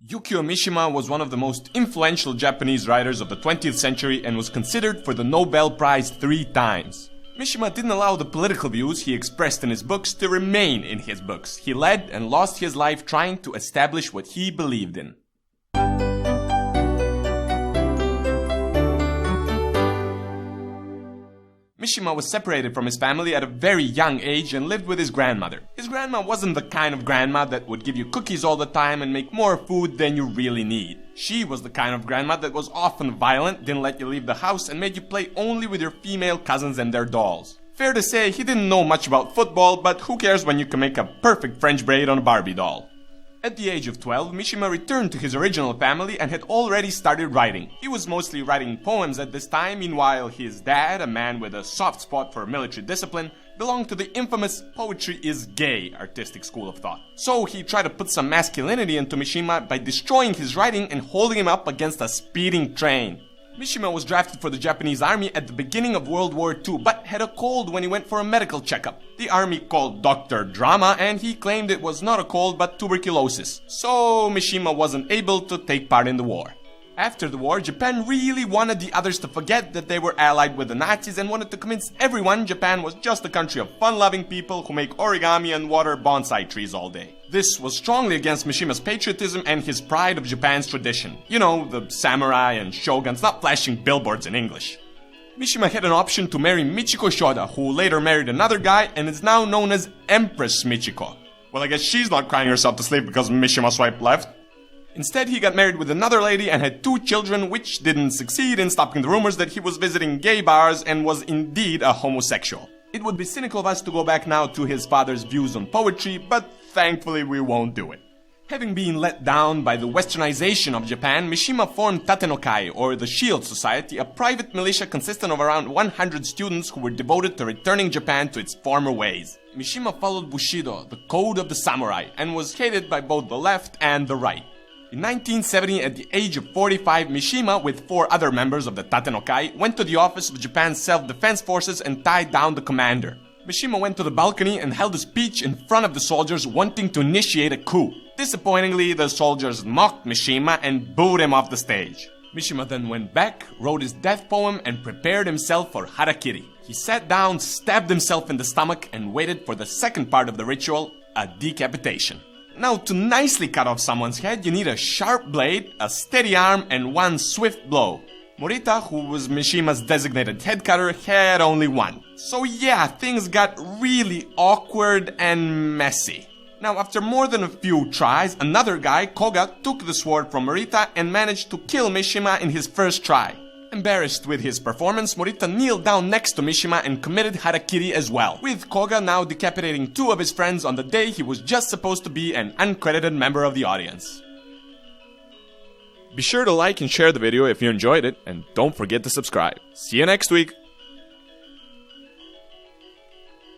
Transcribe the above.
Yukio Mishima was one of the most influential Japanese writers of the 20th century and was considered for the Nobel Prize 3 times. Mishima didn't allow the political views he expressed in his books to remain in his books. He led and lost his life trying to establish what he believed in. Mishima was separated from his family at a very young age and lived with his grandmother. His grandma wasn't the kind of grandma that would give you cookies all the time and make more food than you really need. She was the kind of grandma that was often violent, didn't let you leave the house, and made you play only with your female cousins and their dolls. Fair to say, he didn't know much about football, but who cares when you can make a perfect French braid on a Barbie doll? At the age of 12, Mishima returned to his original family and had already started writing. He was mostly writing poems at this time, meanwhile his dad, a man with a soft spot for military discipline, belonged to the infamous poetry is gay artistic school of thought. So he tried to put some masculinity into Mishima by destroying his writing and holding him up against a speeding train. Mishima was drafted for the Japanese army at the beginning of World War II, but had a cold when he went for a medical checkup. The army called Dr. Drama, and he claimed it was not a cold but tuberculosis. So Mishima wasn't able to take part in the war. After the war, Japan really wanted the others to forget that they were allied with the Nazis and wanted to convince everyone Japan was just a country of fun-loving people who make origami and water bonsai trees all day. This was strongly against Mishima's patriotism and his pride of Japan's tradition. You know, the samurai and shoguns not flashing billboards in English. Mishima had an option to marry Michiko Shoda, who later married another guy and is now known as Empress Michiko. Well, I guess she's not crying herself to sleep because Mishima swiped left. Instead, he got married with another lady and had 2 children, which didn't succeed in stopping the rumors that he was visiting gay bars and was indeed a homosexual. It would be cynical of us to go back now to his father's views on poetry, but thankfully we won't do it. Having been let down by the westernization of Japan, Mishima formed Tatenokai, or the Shield Society, a private militia consisting of around 100 students who were devoted to returning Japan to its former ways. Mishima followed Bushido, the code of the samurai, and was hated by both the left and the right. In 1970, at the age of 45, Mishima, with 4 other members of the Tatenokai, went to the office of Japan's self-defense forces and tied down the commander. Mishima went to the balcony and held a speech in front of the soldiers wanting to initiate a coup. Disappointingly, the soldiers mocked Mishima and booed him off the stage. Mishima then went back, wrote his death poem, and prepared himself for harakiri. He sat down, stabbed himself in the stomach, and waited for the second part of the ritual, a decapitation. Now, to nicely cut off someone's head, you need a sharp blade, a steady arm, and 1 swift blow. Morita, who was Mishima's designated head cutter, had only 1. So yeah, things got really awkward and messy. Now, after more than a few tries, another guy, Koga, took the sword from Morita and managed to kill Mishima in his first try. Embarrassed with his performance, Morita kneeled down next to Mishima and committed harakiri as well, with Koga now decapitating 2 of his friends on the day he was just supposed to be an uncredited member of the audience. Be sure to like and share the video if you enjoyed it, and don't forget to subscribe. See you next week!